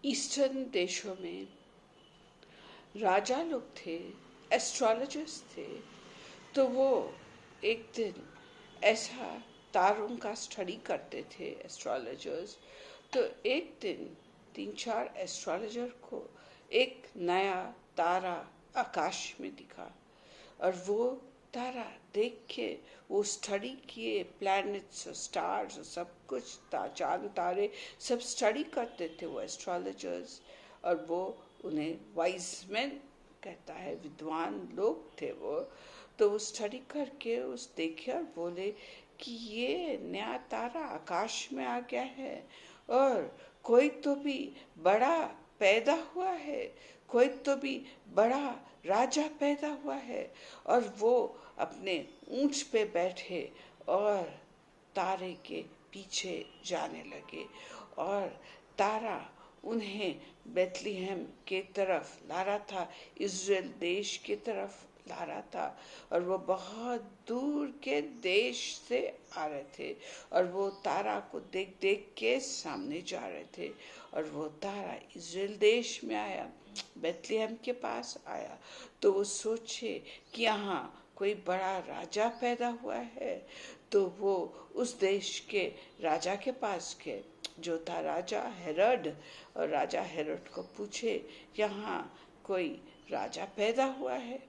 Eastern देशों में राजा लोग थे, एस्ट्रोलॉजर्स थे। तो वो एक दिन ऐसा तारों का स्टडी करते थे एस्ट्रोलॉजर्स। तो एक दिन 3-4 एस्ट्रोलॉजर को एक नया तारा आकाश में दिखा, और वो तारा देख के वो स्टडी किए, प्लैनेट्स और स्टार्स और सब कुछ, चांद तारे सब स्टडी करते थे वो एस्ट्रोलॉजर्स। और वो उन्हें वाइज मैन कहता है, विद्वान लोग थे वो। तो वो स्टडी करके उस देखे और बोले कि ये नया तारा आकाश में आ गया है, और कोई तो भी बड़ा पैदा हुआ है, कोई तो भी बड़ा राजा पैदा हुआ है। और वो अपने ऊंट पे बैठे और तारे के पीछे जाने लगे, और तारा उन्हें बेथलेहम के तरफ ला रहा था, इज़राइल देश की तरफ ला रहा था। और वो बहुत दूर के देश से आ रहे थे, और वो तारा को देख देख के सामने जा रहे थे। और वो तारा इज़राइल देश में आया, बेथलेहम के पास आया। तो वो सोचे कि यहाँ कोई बड़ा राजा पैदा हुआ है। तो वो उस देश के राजा के पास गए, जो था राजा हेरोड। और राजा हेरोड को पूछे, यहाँ कोई राजा पैदा हुआ है,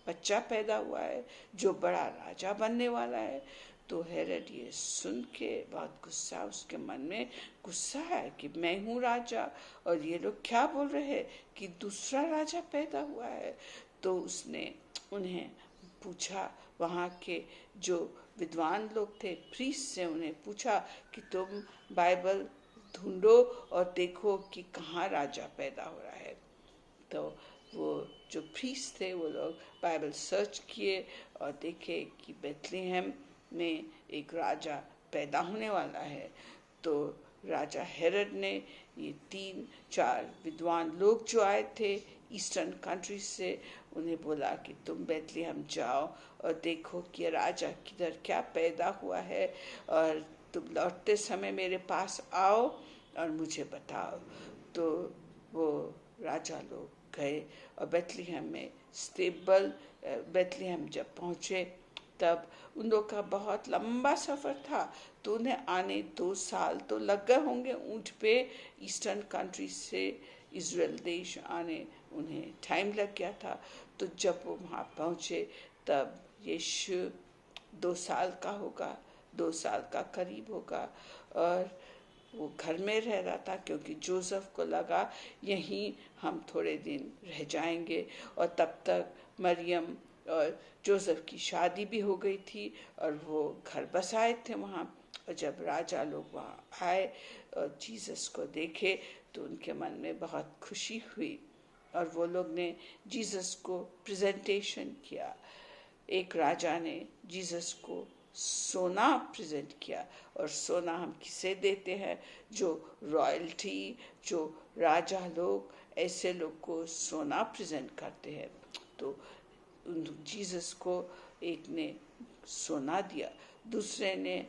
बच्चा पैदा हुआ है जो बड़ा राजा बनने वाला है। तो हेरोड ये सुन के बहुत गुस्सा, उसके मन में गुस्सा है कि मैं हूँ राजा, और ये लोग क्या बोल रहे हैं कि दूसरा राजा पैदा हुआ है। तो उसने उन्हें पूछा, वहाँ के जो विद्वान लोग थे, प्रीस्ट से उन्हें पूछा कि तुम बाइबल ढूंढो और देखो कि कहाँ राजा पैदा हो रहा है। तो वो जो प्रीस्ट थे वो लोग बाइबल सर्च किए और देखे कि बेथलेहम में एक राजा पैदा होने वाला है। तो राजा हेरोड ने ये 3-4 विद्वान लोग जो आए थे ईस्टर्न कंट्री से, उन्हें बोला कि तुम बेथलेहम जाओ और देखो कि राजा किधर क्या पैदा हुआ है, और तुम लौटते समय मेरे पास आओ और मुझे बताओ। तो वो राजा लोग गए और बेथलेहम में स्टेबल, बेथलेहम जब पहुँचे तब उन लोग का बहुत लंबा सफ़र था। तो उन्हें आने 2 साल तो लग गए होंगे ऊँट पे। ईस्टर्न कंट्री से इज़राइल देश आने उन्हें टाइम लग गया था। तो जब वो वहाँ पहुँचे तब यीशु 2 साल का होगा, 2 साल का करीब होगा। और वो घर में रह रहा था, क्योंकि जोसेफ को लगा यहीं हम थोड़े दिन रह जाएंगे। और तब तक मरियम और जोसेफ की शादी भी हो गई थी, और वो घर बसाए थे वहाँ। और जब राजा लोग वहाँ आए और जीसस को देखे तो उनके मन में बहुत खुशी हुई, और वो लोग ने जीसस को प्रेजेंटेशन किया। एक राजा ने जीसस को सोना प्रेजेंट किया, और सोना हम किसे देते हैं? जो रॉयल्टी, जो राजा लोग, ऐसे लोग को सोना प्रेजेंट करते हैं। तो जीसस को एक ने सोना दिया, दूसरे ने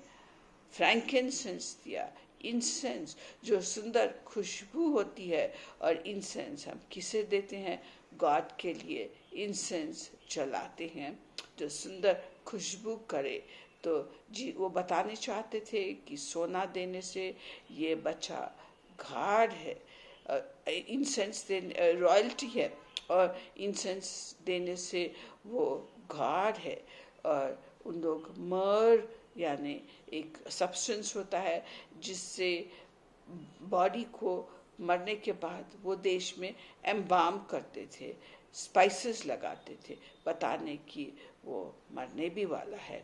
फ्रैंकिनसेंस दिया, इंसेंस जो सुंदर खुशबू होती है। और इंसेंस हम किसे देते हैं? गॉड के लिए इंसेंस जलाते हैं जो सुंदर खुशबू करे। तो जी वो बताने चाहते थे कि सोना देने से ये बच्चा गाढ़ है, इंसेंस देने रॉयल्टी है, और इंसेंस देने से वो गाढ़ है। और उन लोग मर यानी एक सब्सटेंस होता है जिससे बॉडी को मरने के बाद वो देश में एम्बाम करते थे, स्पाइसेस लगाते थे, बताने कि वो मरने भी वाला है।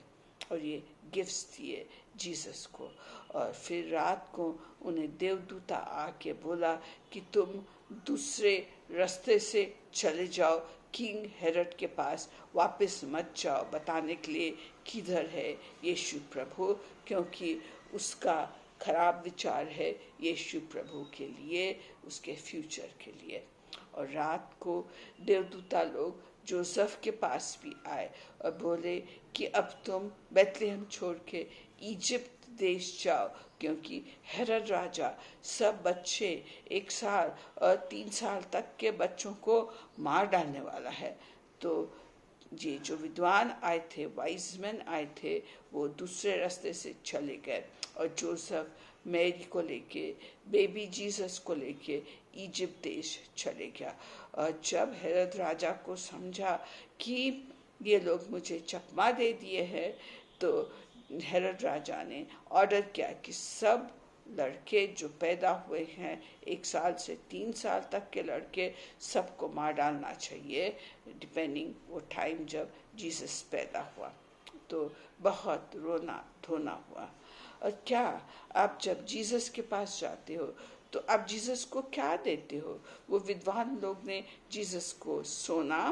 और ये गिफ्ट्स दिए जीसस को। और फिर रात को उन्हें देवदूता आके बोला कि तुम दूसरे रास्ते से चले जाओ, किंग हेरोड के पास वापस मत जाओ, बताने के लिए किधर है यीशु प्रभु, क्योंकि उसका खराब विचार है यीशु प्रभु के लिए, उसके फ्यूचर के लिए। और रात को देवदूता लोग जोसेफ के पास भी आए और बोले कि अब तुम बेथलेहम छोड़ के इजिप्ट देश जाओ, क्योंकि हेरोद राजा सब बच्चे 1 साल और 3 साल तक के बच्चों को मार डालने वाला है। तो ये जो विद्वान आए थे, वाइज मैन आए थे, वो दूसरे रास्ते से चले गए और जोसेफ मैरी को लेके, बेबी जीसस को लेके इजिप्ट देश चले गया। और जब हेरोद राजा को समझा कि ये लोग मुझे चकमा दे दिए हैं, तो हेरोद राजा ने ऑर्डर किया कि सब लड़के जो पैदा हुए हैं 1 साल से 3 साल तक के लड़के, सबको मार डालना चाहिए, डिपेंडिंग वो टाइम जब जीसस पैदा हुआ। तो बहुत रोना धोना हुआ। और क्या आप जब जीसस के पास जाते हो तो आप जीसस को क्या देते हो? वो विद्वान लोग ने जीसस को सोना,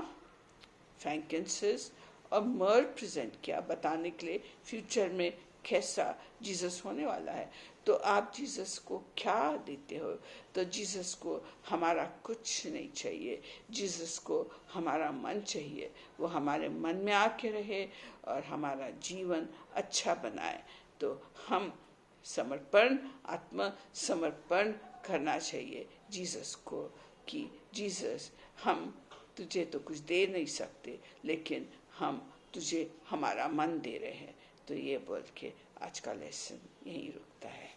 फ्रैंकिंसेंस और मर्ड प्रेजेंट किया, बताने के लिए फ्यूचर में कैसा जीसस होने वाला है। तो आप जीसस को क्या देते हो? तो जीसस को हमारा कुछ नहीं चाहिए, जीसस को हमारा मन चाहिए। वो हमारे मन में आके रहे और हमारा जीवन अच्छा बनाए। तो हम समर्पण, आत्म समर्पण करना चाहिए जीसस को कि जीसस, हम तुझे तो कुछ दे नहीं सकते, लेकिन हम तुझे हमारा मन दे रहे हैं। तो ये बोल के आज का लेसन यहीं रुकता है।